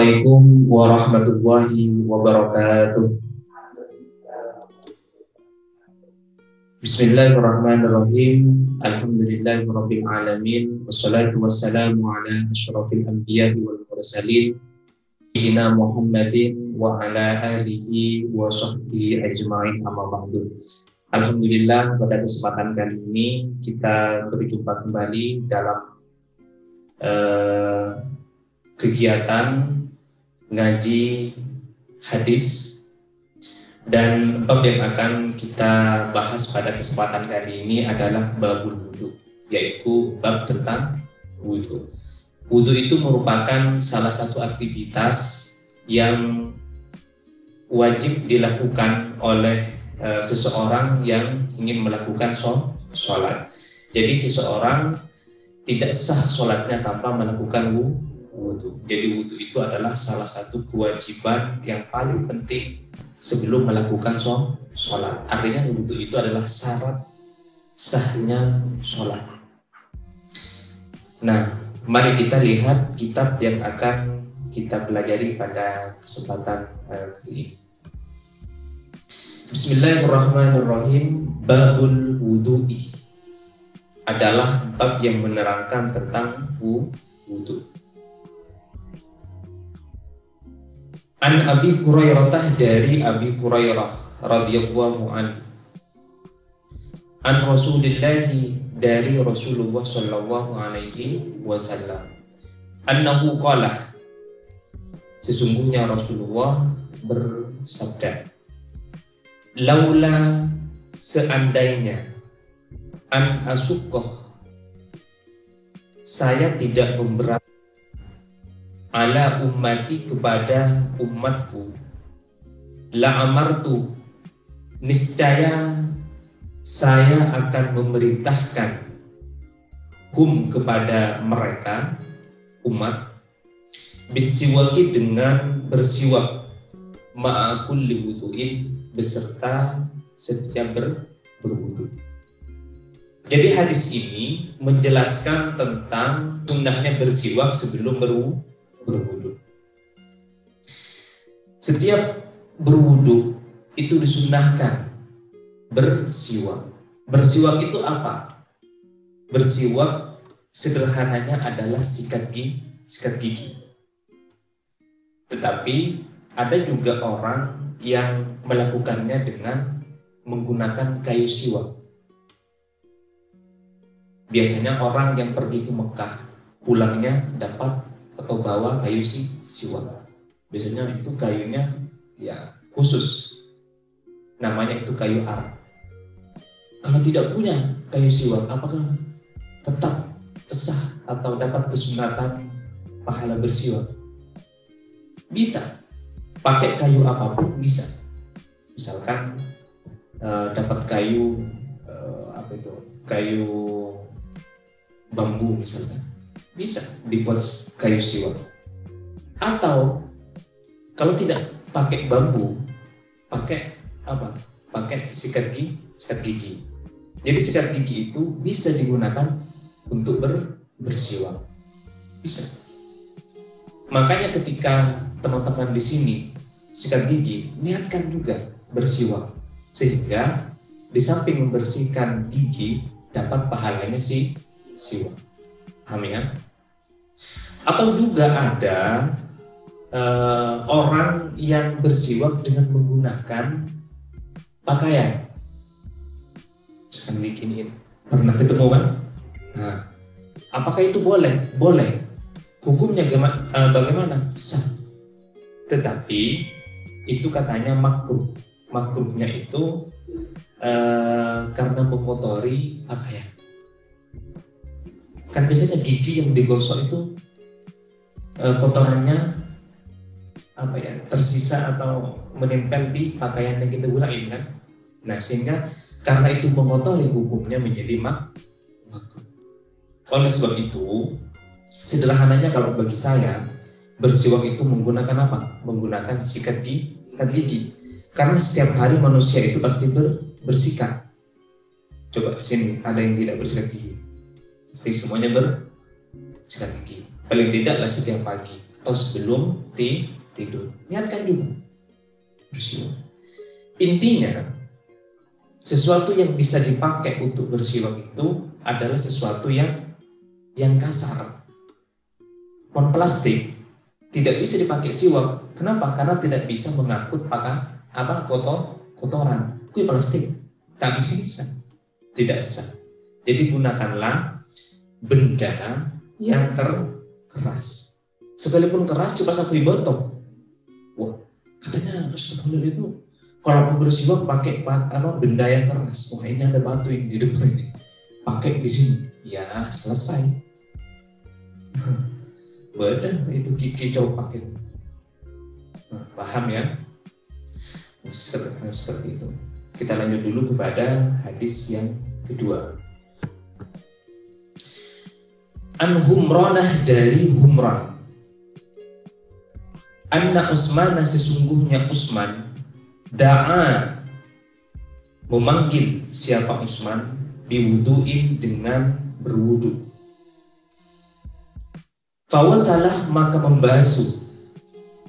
Assalamualaikum warahmatullahi wabarakatuh. Bismillahirrahmanirrahim. Alhamdulillahirabbil alamin. Wassalatu wassalamu ala asyrafil anbiya'i wal mursalin sayyidina Muhammadin wa ala alihi wa sahbihi ajma'in, amma ba'du. Alhamdulillah, pada kesempatan kali ini kita berjumpa kembali dalam kegiatan ngaji hadis, dan bab yang akan kita bahas pada kesempatan kali ini adalah babul wudu, yaitu bab tentang wudu. Wudu itu merupakan salah satu aktivitas yang wajib dilakukan oleh seseorang yang ingin melakukan sholat. Jadi seseorang tidak sah sholatnya tanpa melakukan wudu. Jadi wudu itu adalah salah satu kewajiban yang paling penting sebelum melakukan sholat. Artinya wudu itu adalah syarat sahnya sholat. Nah, mari kita lihat kitab yang akan kita pelajari pada kesempatan kali ini. Bismillahirrahmanirrahim. Babul wudu'i adalah bab yang menerangkan tentang wudu. An Abi Hurairah, dari Abi Hurairah radhiyallahu anhu, an Rasulillah, dari Rasulullah sallallahu alaihi wasallam, annahu qala, sesungguhnya Rasulullah bersabda, laula, seandainya, an asukoh, saya tidak memberat, ala ummati, kepada umatku, la amartu, niscaya saya akan memerintahkan, hum, kepada mereka umat, bisiwaki, dengan bersiwak, ma'akulli wudu'in, beserta setiap berwudu. Jadi hadis ini menjelaskan tentang sunnahnya bersiwak sebelum berwudu. Setiap berwudu itu disunnahkan bersiwak. Bersiwak itu apa? Bersiwak sederhananya adalah sikat gigi. Tetapi ada juga orang yang melakukannya dengan menggunakan kayu siwak. Biasanya orang yang pergi ke Mekah pulangnya dapat atau bawa kayu siwak. Biasanya itu kayunya ya khusus, namanya itu kayu ar. Kalau tidak punya kayu siwak, apakah tetap sah atau dapat kesunatan pahala bersiwak? Bisa, pakai kayu apapun bisa. Misalkan dapat kayu kayu bambu misalkan, bisa dibuat kayu siwak. Atau kalau tidak pakai bambu, pakai apa? Pakai sikat gigi. Jadi sikat gigi itu bisa digunakan untuk bersiwak. Bisa. Makanya ketika teman-teman di sini sikat gigi, niatkan juga bersiwak, sehingga di samping membersihkan gigi dapat pahalanya siwak. Paham ya? Atau juga ada orang yang bersiwak dengan menggunakan pakaian. Misalkan diginiin, pernah ketemu kan? Nah, apakah itu boleh? Boleh. Hukumnya bagaimana? Sah. Tetapi itu katanya makruh. Makruhnya itu karena mengotori pakaian. Kan biasanya gigi yang digosok itu kotorannya tersisa atau menempel di pakaian yang kita gunain kan. Nah, sehingga karena itu mengotori, hukumnya menjadi makruh. Oleh sebab itu, sederhananya kalau bagi saya, bersiwak itu menggunakan apa? Menggunakan sikat gigi. Karena setiap hari manusia itu pasti bersikat. Coba di sini ada yang tidak bersikat gigi? Pasti semuanya bersikat gigi. Paling tidaklah setiap pagi atau sebelum tidur. Niatkan juga bersiwak. Intinya, sesuatu yang bisa dipakai untuk bersiwak itu adalah sesuatu yang kasar. Pohon plastik tidak bisa dipakai siwak. Kenapa? Karena tidak bisa mengangkut kotoran. Kui plastik tak bisa, tidak sah. Jadi gunakanlah benda yang keras. Sekalipun keras, coba sapu botol. Wah, katanya Ustadz itu kalau mau bersiwak pakai benda yang keras. Wah, ini ada batu yang di depan ini. Pakai di sini. Ya, selesai. Bedah itu Kiki coba pakai. Nah, paham ya? Seperti itu. Kita lanjut dulu kepada hadis yang kedua. An Humranah, dari Humran. Anna Utsman, sesungguhnya Utsman, da'a, memanggil siapa Utsman, biwudu'in, dengan berwudu. Fawasalah, maka membasuh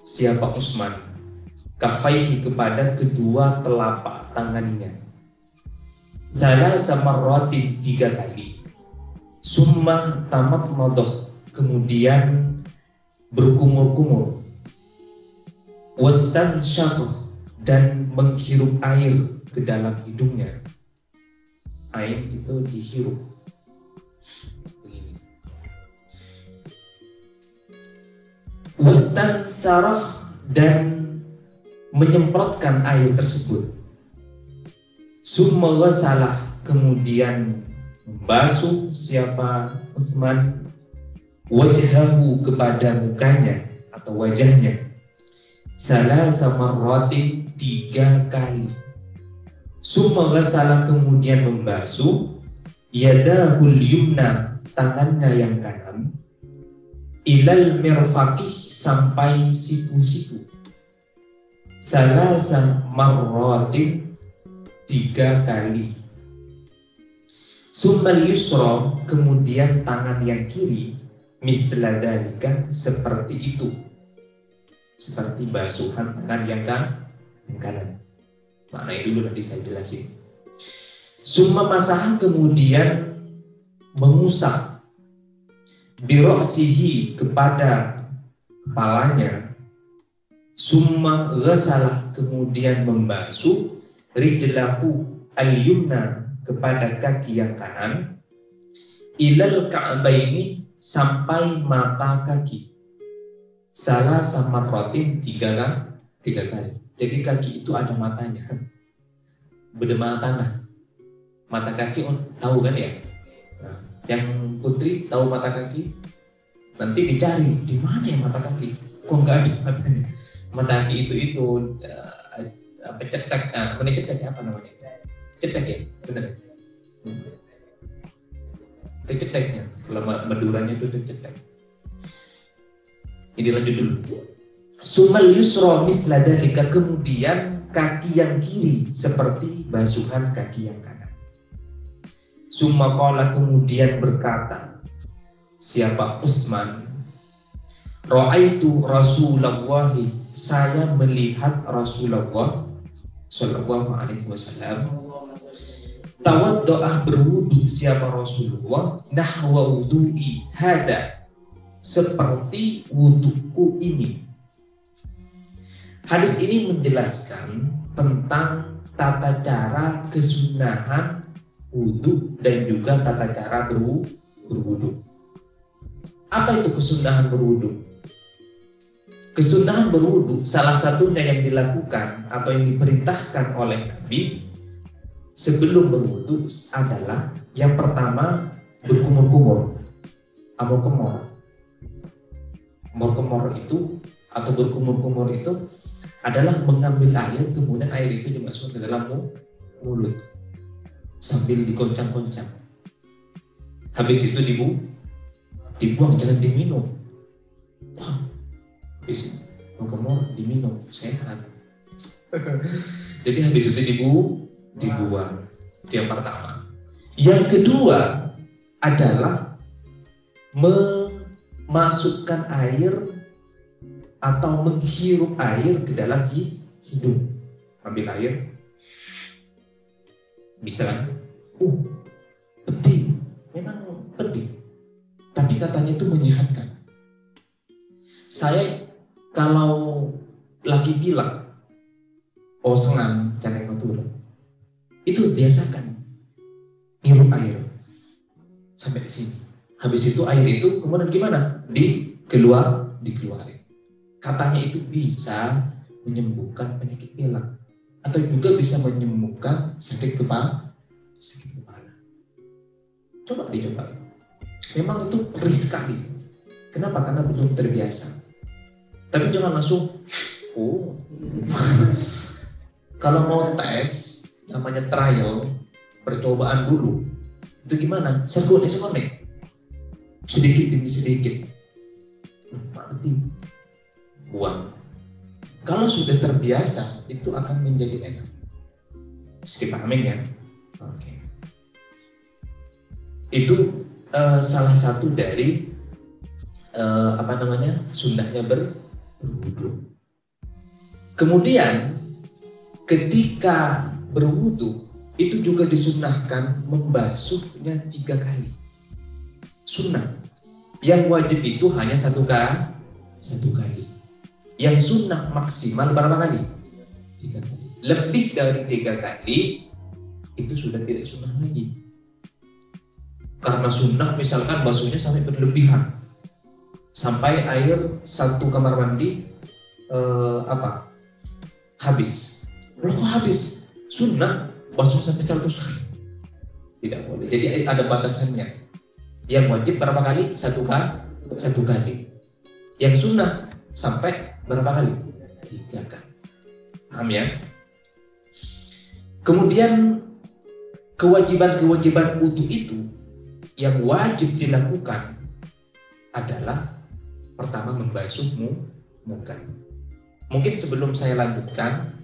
siapa Utsman, kafaihi, kepada kedua telapak tangannya, salasa marratin, 3 kali. Summa tamat madoh, kemudian berkumur-kumur. Wastan syakoh, dan menghirup air ke dalam hidungnya. Air itu dihirup. Begini. Wastan sarah, dan menyemprotkan air tersebut. Summa ghasalah, kemudian membasuh siapa Utsman, wajhahu, kepada mukanya atau wajahnya, salasa marratin, 3 kali. Summa ghasalah, kemudian membasuh yadahul yumna, tangannya yang kanan, ilal mirfaqih, sampai siku-siku, salasa marratin, 3 kali. Summal yusra, kemudian tangan yang kiri, misla dalika, seperti itu, seperti basuhan tangan yang kanan. Maknanya dulu nanti saya jelasin. Summa masah, kemudian mengusap, biroksihi, kepada kepalanya. Summa ghasalah, kemudian membasuh rijlahu al-yumna, kepada kaki yang kanan, ilal ka'baini, sampai mata kaki, salasa marratin, 3 kali. Jadi kaki itu ada matanya, berdema tanah. Mata kaki tahu kan ya? Nah, yang putri tahu mata kaki? Nanti dicari di mana ya mata kaki? Kok nggak ada matanya? Mata kaki itu cetek, apa namanya? Cetek ya, benar. Ceteknya, kalau Maduranya itu cetek. Jadi lanjut dulu. Sumal yusra misla dalika, kemudian kaki yang kiri seperti basuhan kaki yang kanan. Summa qala, kemudian berkata siapa Utsman, ra'aitu Rasulullah, saya melihat Rasulullah sallallahu alaihi wasallam, tawaddo'ah, berwudu siapa Rasulullah, nahwa wudu'i hada, seperti wuduku ini. Hadis ini menjelaskan tentang tata cara kesunahan wudu dan juga tata cara berwudu. Apa itu kesunahan berwudu? Kesunahan berwudu salah satunya yang dilakukan atau yang diperintahkan oleh Nabi sebelum berwudu adalah yang pertama berkumur-kumur. Kumur-kumur itu atau berkumur-kumur itu adalah mengambil air, kemudian air itu dimasukkan ke dalam mulut sambil dikoncang-koncang. Habis itu dibuang, jangan diminum. Wah, habis itu kumur diminum, sehat. Jadi habis itu dibuang. Itu yang pertama. Yang kedua adalah memasukkan air atau menghirup air ke dalam hidung. Ambil air, bisa kan? Penting, memang penting. Tapi katanya itu menyehatkan. Saya kalau lagi bilang, senang jangan batur, itu biasakan ngirup air sampai ke sini. Habis itu air itu kemudian gimana? Dikeluarin. Katanya itu bisa menyembuhkan penyakit pilek atau juga bisa menyembuhkan sakit kepala. Coba dicoba. Memang itu perih sekali. Kenapa? Karena belum terbiasa. Tapi jangan langsung kalau mau tes namanya trial, percobaan dulu. Itu gimana? Sekonek. Sedikit demi sedikit. Mati. Buang. Kalau sudah terbiasa, itu akan menjadi enak. Mesti pahamin ya. Oke. Itu salah satu dari sunnahnya berwudu. Kemudian ketika berwudu itu juga disunnahkan membasuhnya 3 kali. Sunnah. Yang wajib itu hanya 1 kali. Yang sunnah maksimal berapa kali? 3 kali. Lebih dari 3 kali itu sudah tidak sunnah lagi. Karena sunnah misalkan basuhnya sampai berlebihan, sampai air 1 kamar mandi habis. Loh kok habis? Sunnah basuh sampai 100 kali. Tidak boleh. Jadi ada batasannya. Yang wajib berapa kali? 1 kali. Yang sunnah sampai berapa kali? 3 kali. Paham ya? Kemudian kewajiban wudu itu yang wajib dilakukan adalah pertama membasuh muka. Mungkin sebelum saya lanjutkan,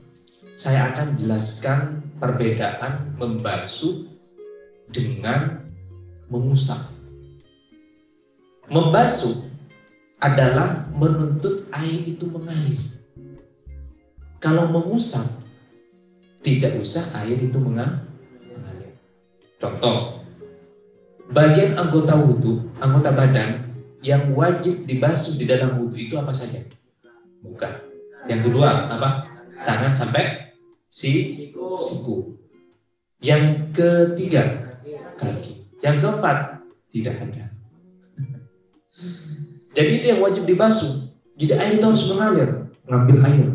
saya akan jelaskan perbedaan membasuh dengan mengusap. Membasuh adalah menuntut air itu mengalir. Kalau mengusap, tidak usah air itu mengalir. Contoh, bagian anggota wudu, anggota badan yang wajib dibasuh di dalam wudu itu apa saja? Muka. Yang kedua apa? Tangan sampai siku. Yang ketiga kaki. Yang keempat tidak ada. Jadi itu yang wajib dibasuh. Jadi air itu harus mengalir. Ngambil air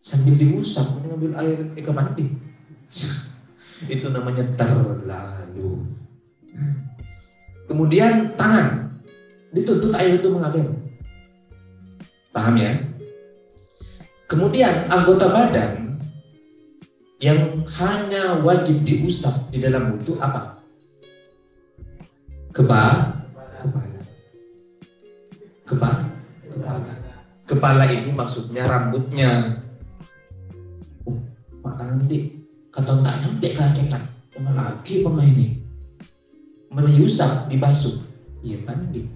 sambil diusap, ngambil air ke mandi. Itu namanya terlalu. Kemudian tangan dituntut air itu mengalir. Paham ya? Kemudian anggota badan yang hanya wajib diusap di dalam wudu apa? Kepala. Kepala ini maksudnya rambutnya. Mak tangan dik, kata tak nyampe ke hakikat. Lagi pengah ini meniusap dibasuh. Iya mandi.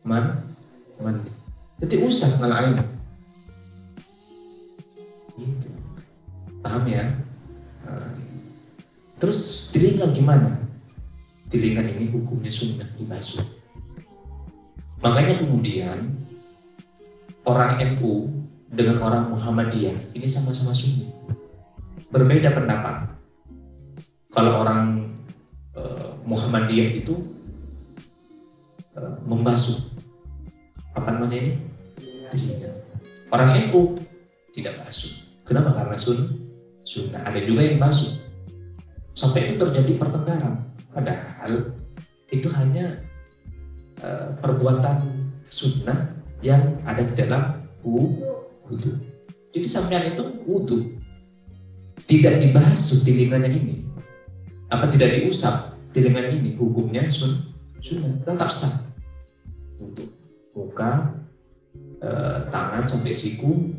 Mandi. Jadi usap ngalah air. Gitu. Paham ya? Terus telinga gimana? Telinga ini hukumnya sunnah dibasuh. Makanya kemudian orang NU dengan orang Muhammadiyah ini sama-sama sunni. Berbeda pendapat. Kalau orang Muhammadiyah itu membasuh apa namanya ini? Telinga. Orang NU tidak basuh. Kenapa? Karena sunnah. Ada juga yang basuh. Sampai itu terjadi pertengkaran. Padahal itu hanya perbuatan sunnah yang ada di dalam wudu. Jadi sampean itu wudu tidak dibasuh telinganya ini, apa tidak diusap telinganya ini, hukumnya sunnah tetap sah. Untuk muka, tangan sampai siku,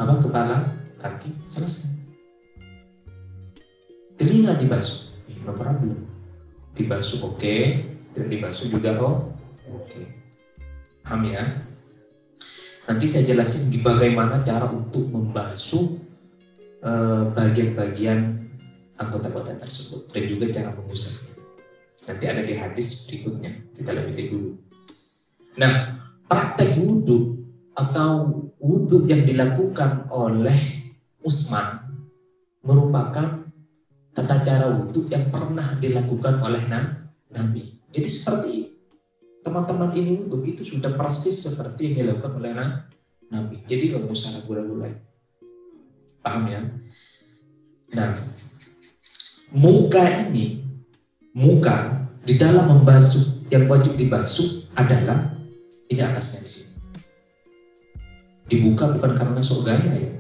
apa kepala, kaki selesai. Telinga dibasuh, no problem. Dibasuh oke, tidak dibasuh juga oke. Paham ya? Nanti saya jelasin bagaimana cara untuk membasuh bagian-bagian anggota badan tersebut dan juga cara mengusapnya. Nanti ada di hadis berikutnya, kita lanjutin dulu. Nah, praktek wudhu atau wudhu yang dilakukan oleh Utsman merupakan tata cara wudhu yang pernah dilakukan oleh Nabi. Jadi seperti teman-teman ini wudhu itu sudah persis seperti yang dilakukan oleh Nabi. Jadi nggak usah ragu-ragu lagi. Paham ya? Nah, muka di dalam membasuh yang wajib dibasuh adalah ini atasnya di sini. Dibuka bukan karena sok gaya ya.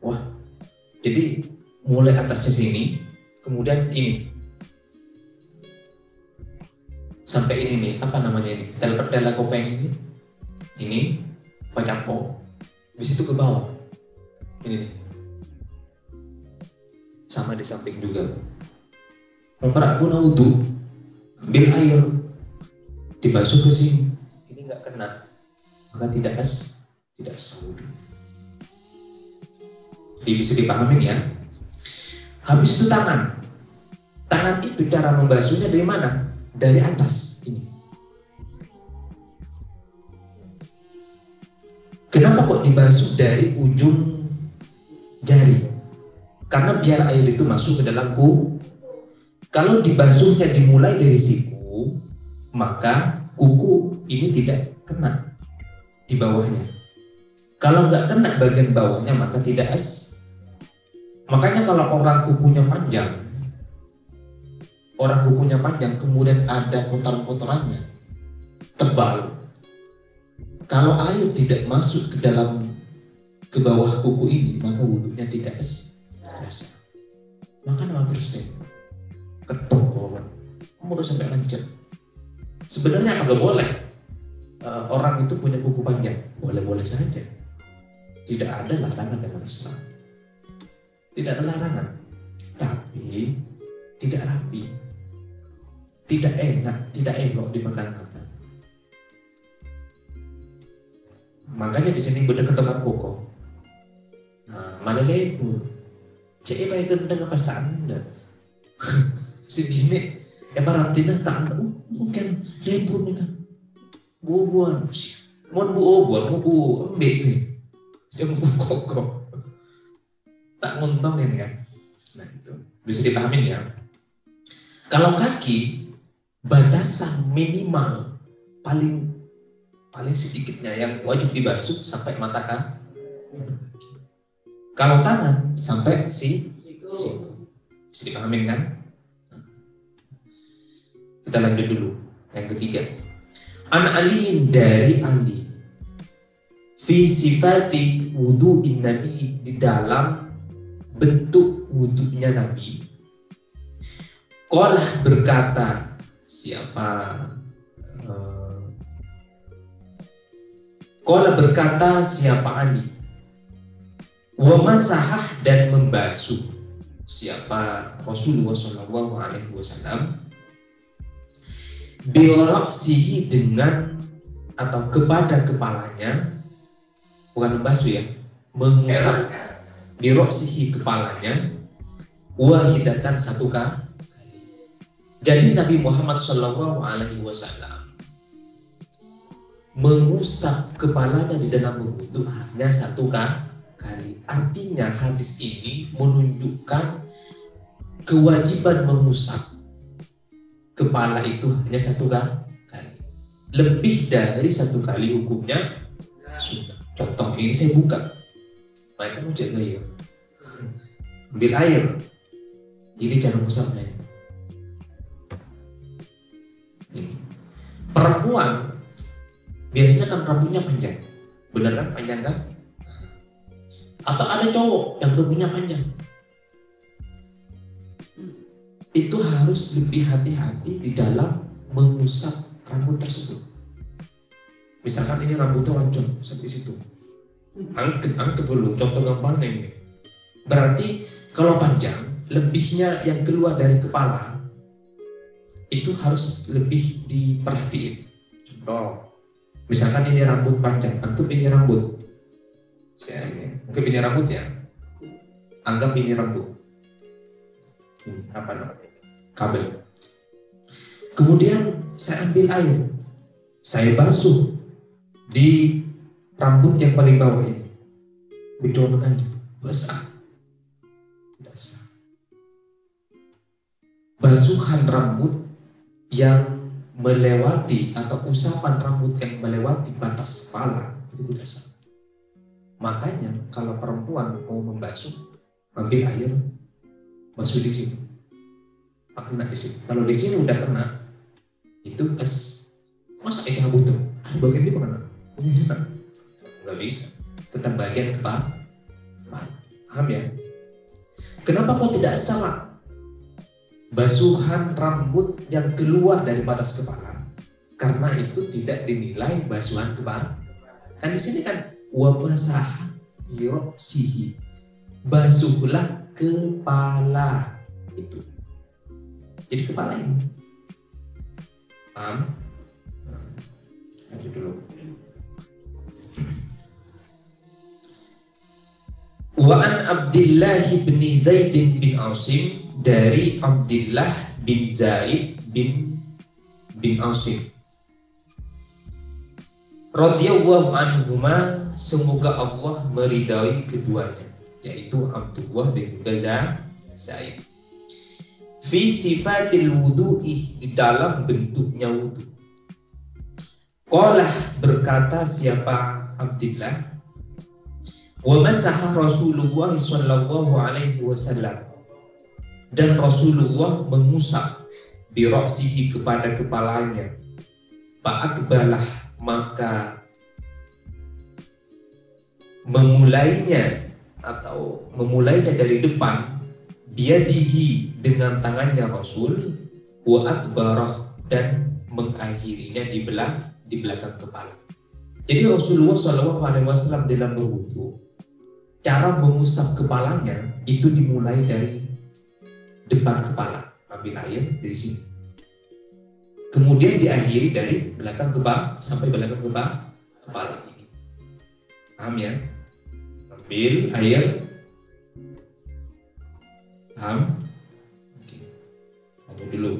Wah, jadi mulai atasnya sini, kemudian ini sampai ini nih, apa namanya ini? Tela kopeng ini pacapo, habis itu ke bawah, ini nih, sama di samping juga. Memperak guna wudhu, ambil air, dibasuh ke sini, ini nggak kena, maka tidak sah wudhu. Jadi bisa dipahamin ya. Habis itu tangan itu cara membasuhnya dari mana? Dari atas ini. Kenapa kok dibasuh dari ujung jari? Karena biar air itu masuk ke dalam kuku. Kalau dibasuhnya dimulai dari siku, maka kuku ini tidak kena di bawahnya. Kalau nggak kena bagian bawahnya, maka tidak Makanya kalau orang kukunya panjang, kemudian ada kotoran-kotorannya tebal, kalau air tidak masuk ke bawah kuku ini, maka wudhunya tidak sah. Maka nama bersih ketok kawan, kamu udah sampai lanjut. Sebenarnya agak boleh orang itu punya kuku panjang, boleh-boleh saja, tidak ada larangan dalam Islam. Tidak ada larangan, tapi tidak rapi, tidak enak, tidak elok dipandang mata. Makanya di sini beda kedengar koko. Nah, mana lebur? Cek apa yang kedengar pas tanda? Segini, barantina tanda, mungkin lebur nih kan? Bubuan, mau bu embek nih, jangan bu koko. Tak nguntongin kan. Nah itu bisa dipahamin ya. Kalau kaki, batasan minimal paling sedikitnya yang wajib dibasuh sampai mata kaki. Kalau tangan sampai siku. Bisa dipahamin kan? Kita lanjut dulu. Yang ketiga, An Ali dari Ali fi sifati wudu'in Nabi, di dalam bentuk wudhunya Nabi. Qalah berkata siapa? Qala berkata siapa Ali? Wa masahah, dan membasuh siapa? Rasulullah Shallallahu Alaihi Wasallam. Bi ra'sihi, dengan atau kepada kepalanya, bukan membasuh ya, mengusap. Biroksihi, kepalanya, wahidatan, satu kali. Jadi Nabi Muhammad Shallallahu Alaihi Wasallam mengusap kepalanya di dalam wudhu hanya satu kali. Artinya hadis ini menunjukkan kewajiban mengusap kepala itu hanya satu kali. Lebih dari satu kali hukumnya sunnah. Contoh ini saya buka. Mereka mau jaga ya, ambil air, ini cara musabnya. Perempuan biasanya kan rambutnya panjang, benar kan, panjang kan? Atau ada cowok yang rambutnya panjang, itu harus lebih hati-hati di dalam mengusap rambut tersebut. Misalkan ini rambutnya lonjong sampai situ, angkat dulu, contoh gampangnya ini. Berarti kalau panjang, lebihnya yang keluar dari kepala itu harus lebih diperhatiin. Contoh, misalkan ini rambut panjang, anggap ini rambut. Anggap ini rambut ya. Anggap ini rambut. Apa namanya? Kabel. Kemudian saya ambil air, saya basuh di rambut yang paling bawah ini. Bidon aja, basah. Basuhan rambut yang melewati atau usapan rambut yang melewati batas kepala itu tidak sah. Makanya kalau perempuan mau membasuh, ambil air, basuh di sini, kena di sini. Kalau di sini udah kena, itu masa ini butuh ada bagian di mana? Nggak bisa. Tetap bagian kepala. Paham ya? Kenapa kok tidak sama? Basuhan rambut yang keluar dari batas kepala, karena itu tidak dinilai basuhan kepala. Kan di sini kan wabasah yursihi, basuhlah kepala itu. Jadi kepala ini. Paham? Lanjut dulu. Wa an Abdullah bin Zaid bin Asim, dari Abdullah bin Zaid bin Asim radhiyallahu anhuma, semoga Allah meridai keduanya, yaitu Abdullah bin Zaid. Fi sifatil wudu'i, di dalam bentuknya wudu. Qalah, berkata siapa Abdullah, wa masaha Rasulullah sallallahu alaihi wasallam, dan Rasulullah mengusap bi ra'sihi, kepada kepalanya. Fa'akbalah, maka memulainya dari depan, biadihi, dengan tangannya Rasul, wa akbarah, dan mengakhirinya di belakang kepala. Jadi Rasulullah SAW dalam berwudu, cara mengusap kepalanya itu dimulai dari depan kepala, ambil air dari sini, kemudian diakhiri dari belakang kepala sampai belakang kepala ini. Paham ya? Ambil air. Paham? Oke. Lanjut dulu.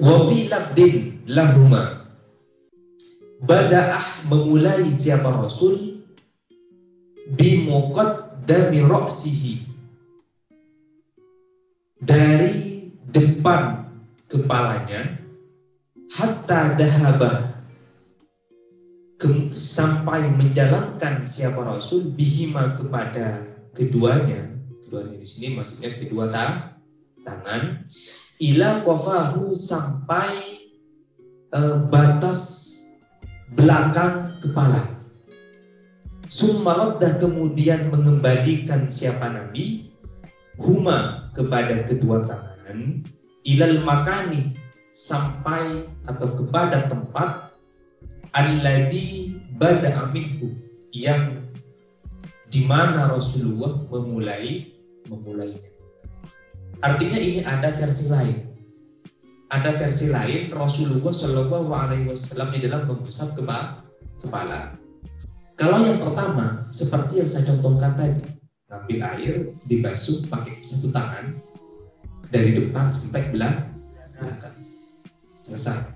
Wa fi labdin lahuma, bada'ah, memulai siapa Rasul, bi muqaddami ra'sihi, dari depan kepalanya, hatta dahabah, sampai menjalankan siapa Rasul, bihima, kepada keduanya di sini maksudnya kedua tangan, ila qafahu, sampai batas belakang kepala. Summaraddah, kemudian mengembalikan siapa Nabi, huma, kepada kedua tangan, ilal makani, sampai atau kepada tempat, alladhi bada'a minhu, yang dimana Rasulullah memulainya. Artinya ini ada versi lain. Ada versi lain Rasulullah Shallallahu Alaihi Wasallam di dalam mengusap kepala. Kalau yang pertama seperti yang saya contohkan tadi, ambil air, dibasuh pakai satu tangan dari depan sampai belakang. Selesai.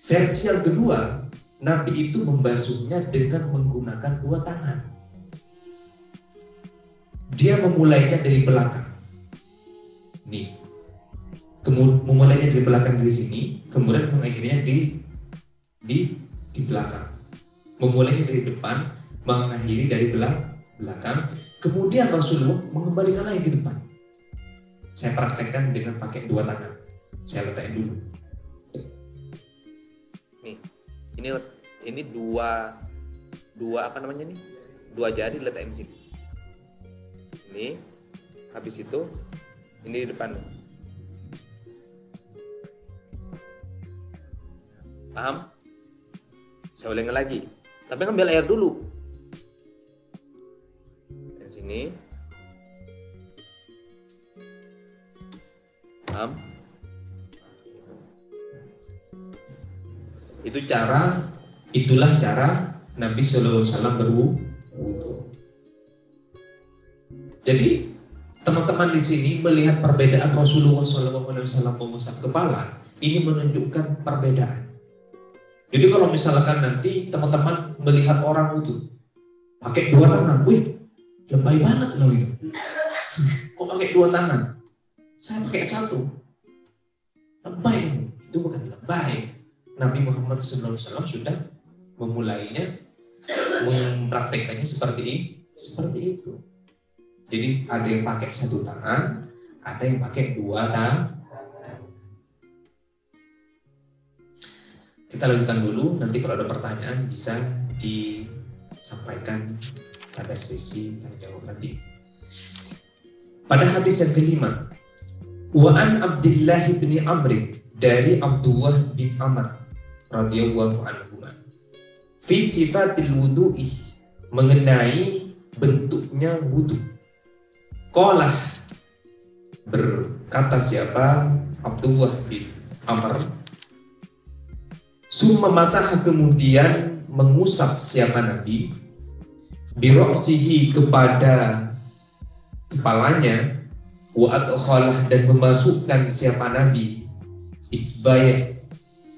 Versi yang kedua, Nabi itu membasuhnya dengan menggunakan dua tangan. Dia memulainya dari belakang. Nih. Memulainya dari belakang di sini, kemudian mengakhirinya di belakang. Memulainya dari depan, mengakhiri dari belakang. Kemudian Rasulullah mengembalikan lagi ke depan. Saya praktekkan dengan pakai dua tangan. Saya letakkan dulu. Nih, ini dua apa namanya nih? Dua jari letakkan di sini. Ini, habis itu ini di depan. Paham? Saya ulangi lagi. Tapi ambil air dulu. Dari sini. Paham? Itulah cara Nabi SAW berwudu. Jadi teman-teman di sini melihat perbedaan Rasulullah SAW mengusap kepala, ini menunjukkan perbedaan. Jadi kalau misalkan nanti teman-teman melihat orang wudu pakai 2 tangan, wih, lebay banget loh itu. Kok pakai 2 tangan? Saya pakai 1. Lebay, itu bukan lebay. Nabi Muhammad SAW sudah memulainya, mempraktekannya seperti itu. Jadi ada yang pakai 1 tangan, ada yang pakai 2 tangan. Kita lanjutkan dulu, nanti kalau ada pertanyaan bisa disampaikan pada sesi tanya jawab nanti. Pada hadis yang kelima, wa an Abdullah bin Amr, dari Abdullah bin Amr radhiyallahu anhu, fi sifatil wudu'i, mengenai bentuknya wudu. Qala, berkata siapa? Abdullah bin Amr, summa masah, kemudian mengusap siapa Nabi, biroksihi, kepada kepalanya, wa adkhalah, dan memasukkan siapa Nabi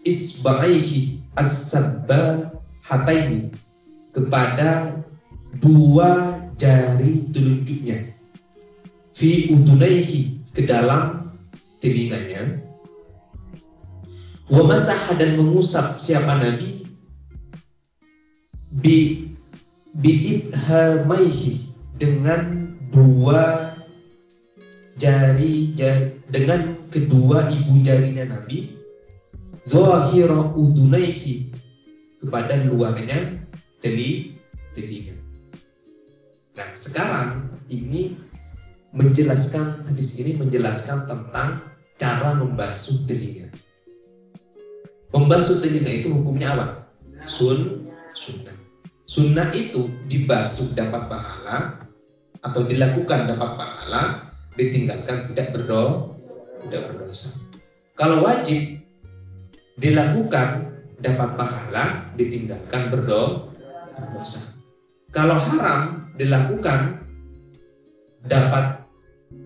isbaihi as-sabbahataini, kepada 2 jari telunjuknya, fi udunaihi, ke dalam telinganya, wa masah, dan mengusap siapa Nabi biibhamaihi, dengan 2 jari, dengan kedua ibu jarinya Nabi, zahira udunaihi, kepada luarnya telinga. Nah, sekarang ini hadis ini menjelaskan tentang cara membasuh telinga. Membasuh telinga itu hukumnya apa? Sunnah. Sunnah itu dibasuh dapat pahala, atau dilakukan dapat pahala, ditinggalkan tidak berdosa. Kalau wajib dilakukan dapat pahala, ditinggalkan berdosa. Kalau haram dilakukan dapat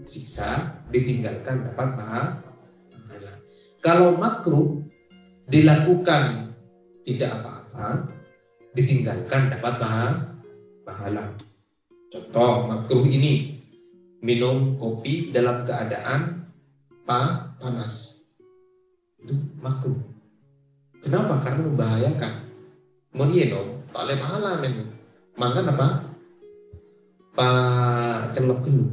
siksa, ditinggalkan dapat pahala. Kalau makruh dilakukan tidak apa-apa, ditinggalkan dapat pahala. Contoh makruh ini, minum kopi dalam keadaan panas, itu makruh. Kenapa? Karena membahayakan. Mau minum tak boleh pahala men. Makan apa? Celok dulu,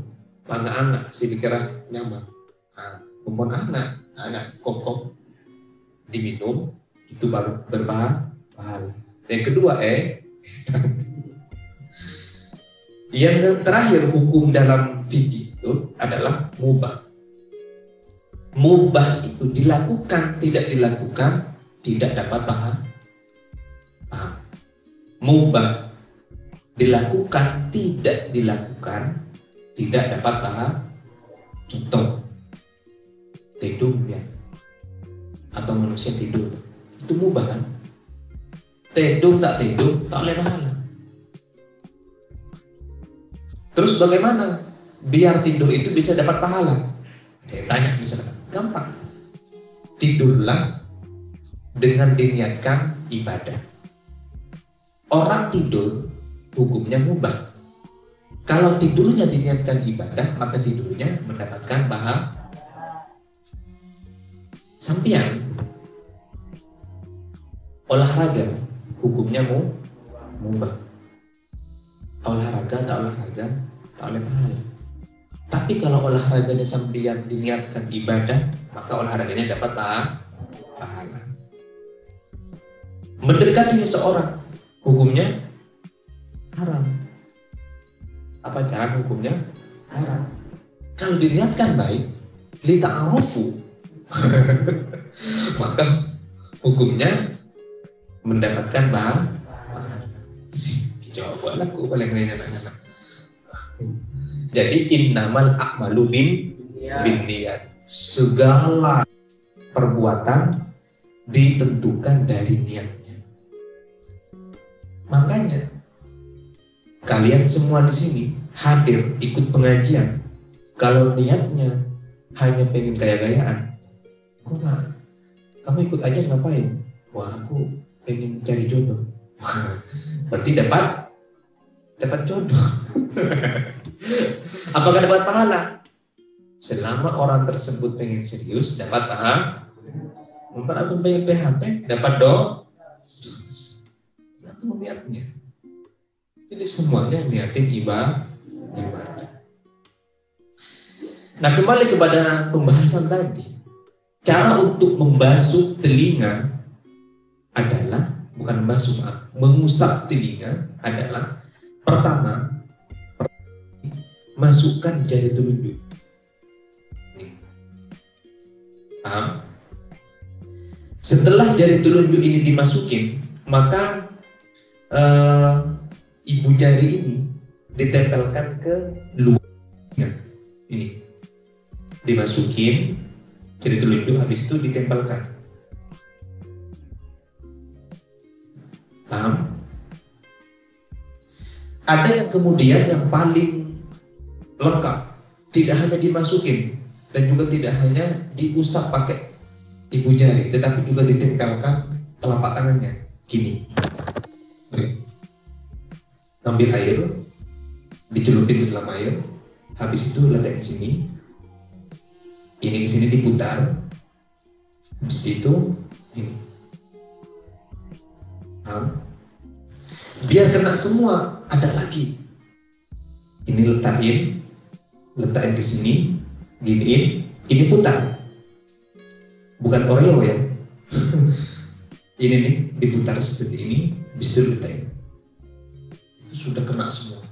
angak si pikirnya nyaman. Kumpul anak kokok diminum, itu baru berpahala. Yang kedua yang terakhir, hukum dalam fikih itu adalah mubah. Mubah itu dilakukan, tidak dilakukan, tidak dapat pahala. Mubah dilakukan, tidak dilakukan, tidak dapat pahala. Contoh, tidur ya, atau manusia tidur, itu mubah kan? Tidur tak boleh pahala. Terus bagaimana biar tidur itu bisa dapat pahala? Ada yang tanya misalkan, gampang. Tidurlah dengan diniatkan ibadah. Orang tidur hukumnya mubah. Kalau tidurnya diniatkan ibadah, maka tidurnya mendapatkan pahala. Sampian olahraga hukumnya mubah. Olahraga tak oleh pahala. Tapi kalau olahraganya sambil diniatkan ibadah, maka olahraganya dapat pahala. Mendekati seseorang hukumnya haram. Apa cara hukumnya? Haram. Kalau diniatkan baik, li ta'arufu, maka hukumnya mendapatkan pahala. Jawab aku paling enak. Jadi innamal a'malu bin niat. Segala perbuatan ditentukan dari niatnya. Makanya kalian semua di sini hadir ikut pengajian, kalau niatnya hanya pengen gaya-gayaan, kok nggak? Kamu ikut aja ngapain? Wah, aku pengen cari jodoh. Berarti dapat jodoh. Apakah dapat pahala? Selama orang tersebut pengen serius, dapat pahala. Mumpah aku pengen PHP, dapat doa. Itu niatnya. Jadi semuanya niatin ibadah. Nah, kembali kepada pembahasan tadi. Cara untuk membasuh telinga adalah, bukan membasuh, mengusap telinga adalah, pertama, masukkan jari telunjuk. Paham? Setelah jari telunjuk ini dimasukin, maka ibu jari ini ditempelkan ke luarnya. Ini dimasukin jari telunjuk, habis itu ditempelkan. Paham? Ada yang kemudian yang paling lengkap, tidak hanya dimasukin dan juga tidak hanya diusap pakai ibu jari, tetapi juga ditempelkan telapak tangannya. Gini, ambil air, dicelupin ke dalam air, habis itu letak di sini, ini di sini diputar, habis itu ini, biar kena semua. Ada lagi, ini letakin ke sini, giniin, ini putar, bukan Oreo ya. Ini nih diputar seperti ini, habis itu letakin, itu sudah kena semua.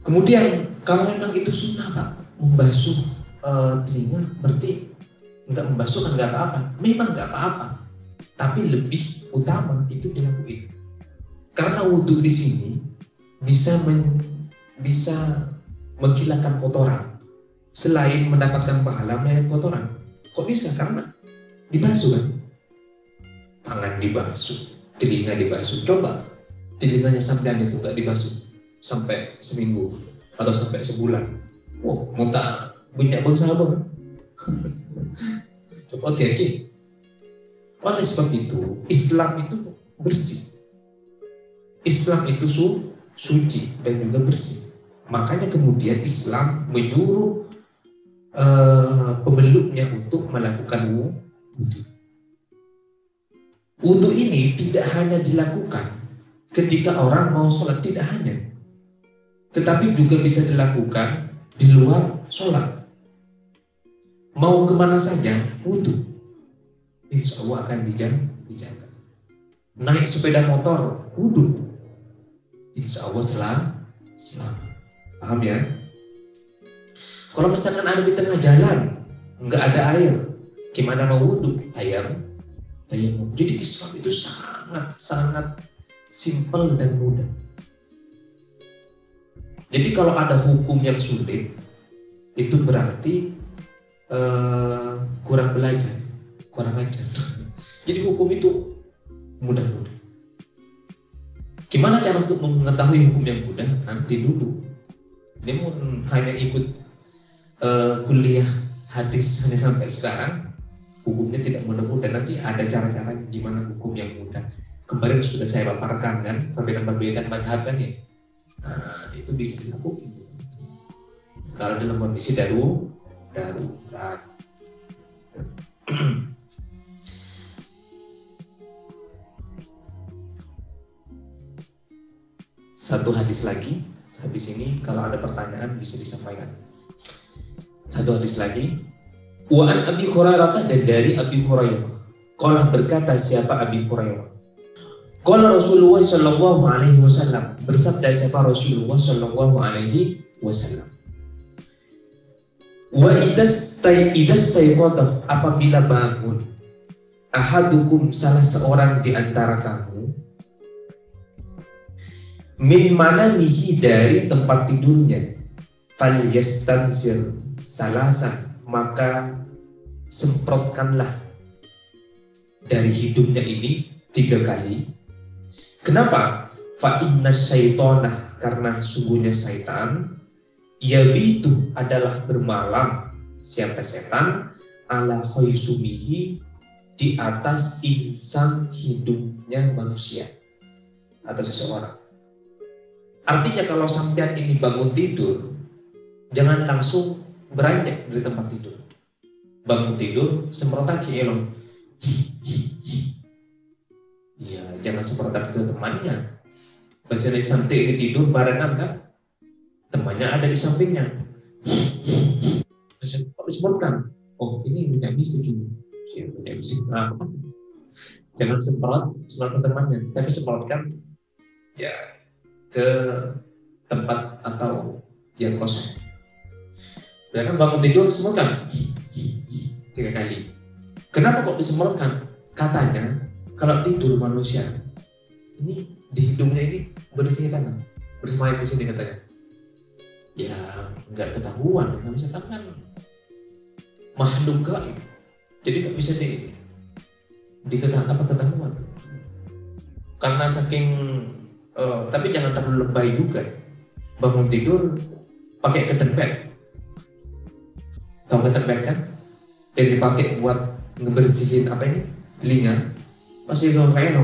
Kemudian kalau memang itu sunnah Pak, membasuh telinga, berarti nggak membasuh kan nggak apa-apa. Memang nggak apa-apa, tapi lebih utama itu dilakuin. Karena wudhu di sini bisa menghilangkan kotoran. Selain mendapatkan pahala menghilangkan kotoran. Kok bisa? Karena dibasuh kan. Tangan dibasuh, telinga dibasuh. Coba telinganya sampean itu nggak dibasuh sampai seminggu atau sampai sebulan. Wow, mau tak banyak bangsa apa kan? Coba oke. Oleh sebab itu, Islam itu bersih. Islam itu suci dan juga bersih. Makanya kemudian Islam menyuruh pemeluknya untuk melakukan wudhu. Wudhu ini tidak hanya dilakukan ketika orang mau sholat, tidak hanya, tetapi juga bisa dilakukan di luar sholat. Mau kemana saja wudhu, insya Allah akan dijaga. Naik sepeda motor wudhu, insya Allah selamat. Paham ya? Kalau misalkan ada di tengah jalan nggak ada air, gimana mau wudhu? Tayamum. Jadi Islam itu sangat simpel dan mudah. Jadi kalau ada hukum yang sulit, itu berarti kurang belajar, kurang ajar. Jadi hukum itu mudah-mudah. Gimana cara untuk mengetahui hukum yang mudah? Nanti dulu. Ini pun hanya ikut kuliah hadis hanya sampai sekarang, hukumnya tidak mudah-mudah. Nanti ada cara-cara gimana hukum yang mudah. Kemarin sudah saya paparkan kan, perbedaan mazhab kan ya. Nah, itu bisa dilakukan. Kalau dalam kondisi darurat. Satu hadis lagi, habis ini kalau ada pertanyaan bisa disampaikan. Satu hadis lagi. Wa an Abi Hurairah, dan dari Abi Hurairah. Qala, berkata siapa Abi Hurairah? Qala Rasulullah sallallahu alaihi wasallam, bersabda siapa Rasulullah sallallahu alaihi wasallam. Wa idastayqadha, apabila bangun, ahadukum, salah seorang di antara kamu, min manamihi, dari tempat tidurnya, falyastansir salasan, maka semprotkanlah dari hidupnya ini 3 kali. Kenapa? Fa inna syaitana, karena sungguhnya syaitan, yabitu adalah bermalam, siapa setan, ala khaysumihi, di atas insan hidupnya manusia atau seseorang. Artinya kalau sampean ini bangun tidur, jangan langsung beranjak dari tempat tidur. Bangun tidur, semprot kaki elok. Iya, jangan semprotan ke temannya. Bahasa dari santai ini tidur barengan kan? Temannya ada di sampingnya. Kok disemprotkan? Oh, ini minta bisik ini. Minta bisik. Nah, jangan semprot ke temannya, tapi semprotkan ya ke tempat atau yang kosong. Ya kan bangun tidur semprotkan 3 kali. Kenapa kok disemprotkan? Katanya kalau tidur manusia ini di hidungnya ini bersetan, bersemayam di sini katanya. Ya nggak ketahuan, nggak bisa tahu kan makhluk gaib. Jadi nggak bisa ketahuan. Karena saking tapi jangan terlalu lebay juga. Bangun tidur pakai curtain bed. Tahu curtain bed kan? Yang dipakai buat ngebersihin apa ini? Telinga. Pasti kalau kayak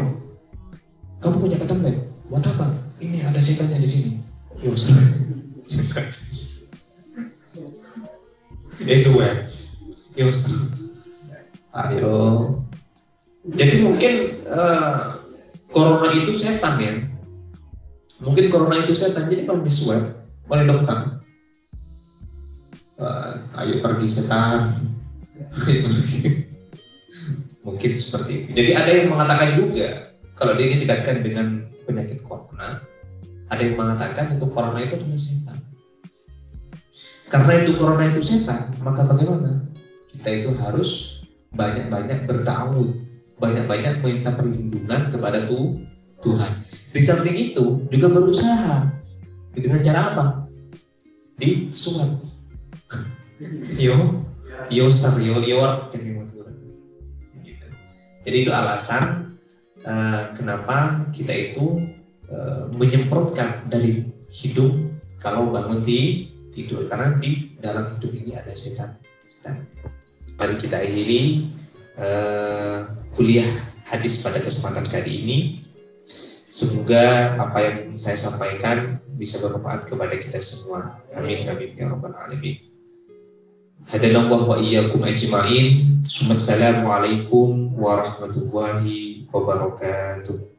kamu punya curtain bed? Buat apa? Ini ada setannya di sini. Yo, ayo. Jadi mungkin corona itu setan ya. Mungkin corona itu setan. Jadi kalau di swab oleh dokter, ayo pergi setan. Mungkin seperti itu. Jadi ada yang mengatakan juga kalau dia ini dikaitkan dengan penyakit corona, ada yang mengatakan itu corona itu adalah setan. Karena itu corona itu setan, maka bagaimana? Kita itu harus banyak-banyak bertawud, banyak-banyak minta perlindungan kepada Tuhan. Di samping itu juga berusaha dengan cara apa? Di surat. Jadi itu alasan kenapa kita itu menyemprotkan dari hidung kalau bangun tidur, karena di dalam hidung ini ada setan. Mari kita akhiri kuliah hadis pada kesempatan kali ini. Semoga apa yang saya sampaikan bisa bermanfaat kepada kita semua. Amin amin ya rabbal alamin. Hadanallahu wa iyyakum ajma'in. Assalamualaikum warahmatullahi wabarakatuh.